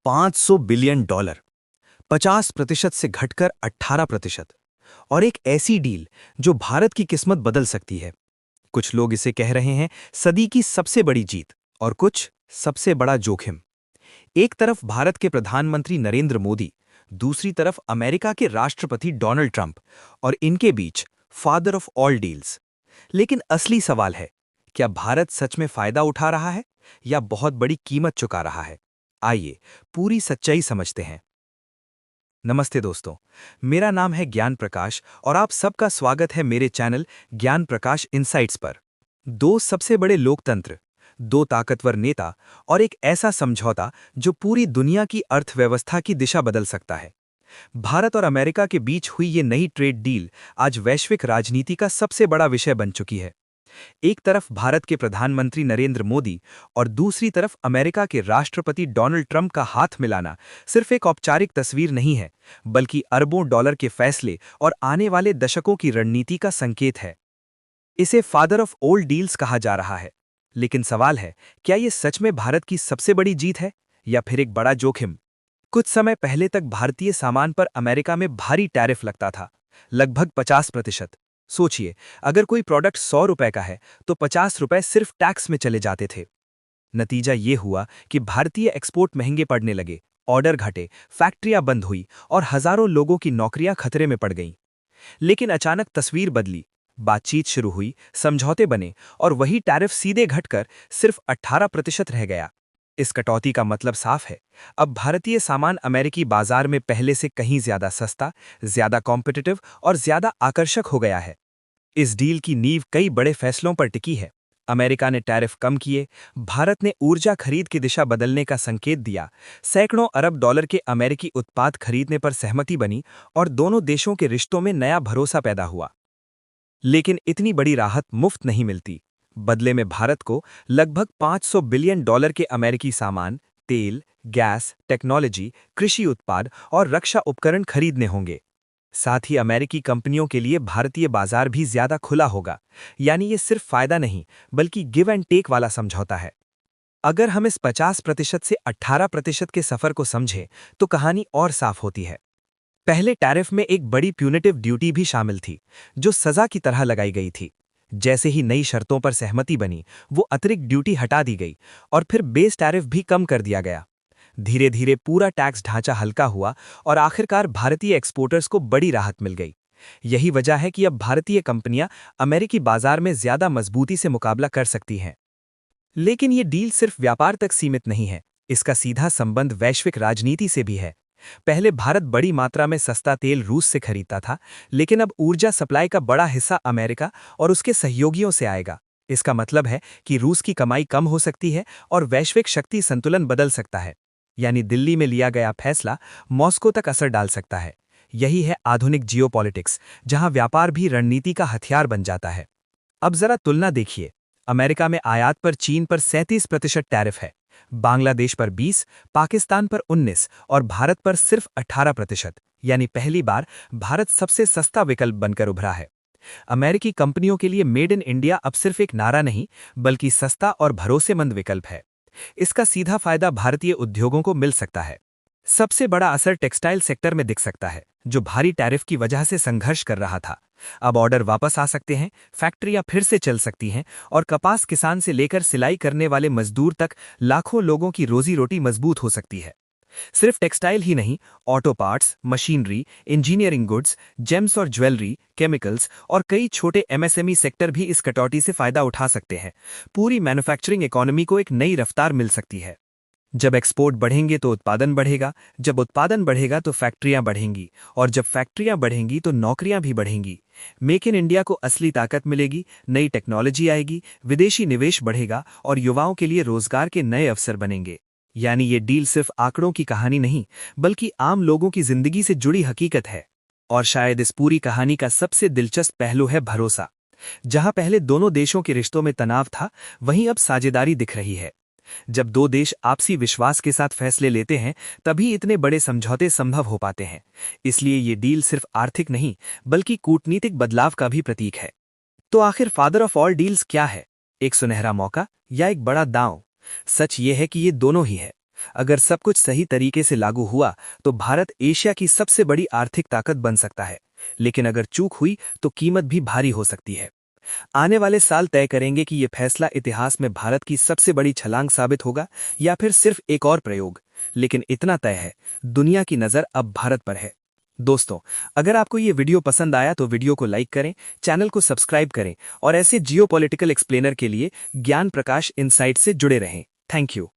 500 billion dollar, 50% से घटकर 18%। और एक ऐसी डील जो भारत की किस्मत बदल सकती है। कुछ लोग इसे कह रहे हैं सदी की सबसे बड़ी जीत, और कुछ सबसे बड़ा जोखिम। एक तरफ भारत के प्रधानमंत्री नरेंद्र मोदी, दूसरी तरफ अमेरिका के राष्ट्रपति डोनाल्ड ट्रंप, और इनके बीच फादर ऑफ ऑल डील्स। लेकिन असली सवाल है, क्या भारत सच में फायदा उठा रहा है या बहुत बड़ी कीमत चुका रहा है? आइए पूरी सच्चाई समझते हैं। नमस्ते दोस्तों, मेरा नाम है ज्ञान प्रकाश और आप सबका स्वागत है मेरे चैनल ज्ञान प्रकाश इनसाइट्स पर। दो सबसे बड़े लोकतंत्र, दो ताकतवर नेता और एक ऐसा समझौता जो पूरी दुनिया की अर्थव्यवस्था की दिशा बदल सकता है। भारत और अमेरिका के बीच हुई ये नई ट्रेड डील आज वैश्विक राजनीति का सबसे बड़ा विषय बन चुकी है। एक तरफ भारत के प्रधानमंत्री नरेंद्र मोदी और दूसरी तरफ अमेरिका के राष्ट्रपति डोनाल्ड ट्रंप का हाथ मिलाना सिर्फ एक औपचारिक तस्वीर नहीं है, बल्कि अरबों डॉलर के फैसले और आने वाले दशकों की रणनीति का संकेत है। इसे फादर ऑफ ऑल डील्स कहा जा रहा है। लेकिन सवाल है, क्या यह सच में भारत की सबसे बड़ी जीत है या फिर एक बड़ा जोखिम? कुछ समय पहले तक भारतीय सामान पर अमेरिका में भारी टैरिफ लगता था, लगभग 50%। सोचिए, अगर कोई प्रोडक्ट 100 रुपए का है तो 50 रुपए सिर्फ टैक्स में चले जाते थे। नतीजा ये हुआ कि भारतीय एक्सपोर्ट महंगे पड़ने लगे, ऑर्डर घटे, फैक्ट्रियां बंद हुई और हजारों लोगों की नौकरियां खतरे में पड़ गईं। लेकिन अचानक तस्वीर बदली, बातचीत शुरू हुई, समझौते बने और वही टैरिफ सीधे घटकर सिर्फ 18% रह गया। इस कटौती का मतलब साफ है, अब भारतीय सामान अमेरिकी बाजार में पहले से कहीं ज्यादा सस्ता, ज्यादा कॉम्पिटिटिव और ज्यादा आकर्षक हो गया है। इस डील की नींव कई बड़े फैसलों पर टिकी है। अमेरिका ने टैरिफ कम किए, भारत ने ऊर्जा खरीद की दिशा बदलने का संकेत दिया, सैकड़ों अरब डॉलर के अमेरिकी उत्पाद खरीदने पर सहमति बनी और दोनों देशों के रिश्तों में नया भरोसा पैदा हुआ। लेकिन इतनी बड़ी राहत मुफ्त नहीं मिलती। बदले में भारत को लगभग 500 बिलियन डॉलर के अमेरिकी सामान, तेल, गैस, टेक्नोलॉजी, कृषि उत्पाद और रक्षा उपकरण खरीदने होंगे। साथ ही अमेरिकी कंपनियों के लिए भारतीय बाजार भी ज्यादा खुला होगा। यानी ये सिर्फ फायदा नहीं, बल्कि गिव एंड टेक वाला समझौता है। अगर हम इस 50% से 18% के सफर को समझें, तो कहानी और साफ होती है। पहले टैरिफ में एक बड़ी प्यूनिटिव ड्यूटी भी शामिल थी, जो सजा की तरह लगाई गई थी। जैसे ही नई शर्तों पर सहमति बनी, वो अतिरिक्त ड्यूटी हटा दी गई और फिर बेस टैरिफ भी कम कर दिया गया। धीरे धीरे पूरा टैक्स ढांचा हल्का हुआ और आखिरकार भारतीय एक्सपोर्टर्स को बड़ी राहत मिल गई। यही वजह है कि अब भारतीय कंपनियां अमेरिकी बाजार में ज्यादा मजबूती से मुकाबला कर सकती हैं। लेकिन ये डील सिर्फ व्यापार तक सीमित नहीं है, इसका सीधा संबंध वैश्विक राजनीति से भी है। पहले भारत बड़ी मात्रा में सस्ता तेल रूस से खरीदता था, लेकिन अब ऊर्जा सप्लाई का बड़ा हिस्सा अमेरिका और उसके सहयोगियों से आएगा। इसका मतलब है कि रूस की कमाई कम हो सकती है और वैश्विक शक्ति संतुलन बदल सकता है। यानी दिल्ली में लिया गया फैसला मॉस्को तक असर डाल सकता है। यही है आधुनिक जियोपॉलिटिक्स, जहां व्यापार भी रणनीति का हथियार बन जाता है। अब जरा तुलना देखिए। अमेरिका में आयात पर चीन पर 37% टैरिफ है, बांग्लादेश पर 20, पाकिस्तान पर 19 और भारत पर सिर्फ 18%। यानी पहली बार भारत सबसे सस्ता विकल्प बनकर उभरा है। अमेरिकी कंपनियों के लिए मेड इन इंडिया अब सिर्फ एक नारा नहीं, बल्कि सस्ता और भरोसेमंद विकल्प है। इसका सीधा फायदा भारतीय उद्योगों को मिल सकता है। सबसे बड़ा असर टेक्सटाइल सेक्टर में दिख सकता है, जो भारी टैरिफ की वजह से संघर्ष कर रहा था। अब ऑर्डर वापस आ सकते हैं, फैक्ट्रियां फिर से चल सकती हैं और कपास किसान से लेकर सिलाई करने वाले मजदूर तक लाखों लोगों की रोजी रोटी मजबूत हो सकती है। सिर्फ टेक्सटाइल ही नहीं, auto parts, machinery, engineering goods, James और ज्वेलरी, केमिकल्स और कई छोटे एमएसएमई सेक्टर भी इस कटौती से फायदा उठा सकते हैं। पूरी मैन्युफैक्चरिंग इकोनॉमी को एक नई रफ्तार मिल सकती है। जब एक्सपोर्ट बढ़ेंगे तो उत्पादन बढ़ेगा, जब उत्पादन बढ़ेगा तो फैक्ट्रियां बढ़ेंगी और जब फैक्ट्रियां बढ़ेंगी तो नौकरियां भी बढ़ेंगी। मेक इन इंडिया को असली ताकत मिलेगी, नई टेक्नोलॉजी आएगी, विदेशी निवेश बढ़ेगा और युवाओं के लिए रोजगार के नए अवसर बनेंगे। यानी ये डील सिर्फ आंकड़ों की कहानी नहीं, बल्कि आम लोगों की जिंदगी से जुड़ी हकीकत है। और शायद इस पूरी कहानी का सबसे दिलचस्प पहलू है भरोसा। जहां पहले दोनों देशों के रिश्तों में तनाव था, वहीं अब साझेदारी दिख रही है। जब दो देश आपसी विश्वास के साथ फैसले लेते हैं, तभी इतने बड़े समझौते संभव हो पाते हैं। इसलिए ये डील सिर्फ आर्थिक नहीं, बल्कि कूटनीतिक बदलाव का भी प्रतीक है। तो आखिर फादर ऑफ ऑल डील्स क्या है? एक सुनहरा मौका या एक बड़ा दांव? सच ये है कि ये दोनों ही है। अगर सब कुछ सही तरीके से लागू हुआ तो भारत एशिया की सबसे बड़ी आर्थिक ताकत बन सकता है, लेकिन अगर चूक हुई तो कीमत भी भारी हो सकती है। आने वाले साल तय करेंगे कि यह फैसला इतिहास में भारत की सबसे बड़ी छलांग साबित होगा या फिर सिर्फ एक और प्रयोग। लेकिन इतना तय है, दुनिया की नज़र अब भारत पर है। दोस्तों, अगर आपको ये वीडियो पसंद आया तो वीडियो को लाइक करें, चैनल को सब्सक्राइब करें और ऐसे जियोपॉलिटिकल एक्सप्लेनर के लिए ज्ञान प्रकाश इनसाइट से जुड़े रहें। Thank you.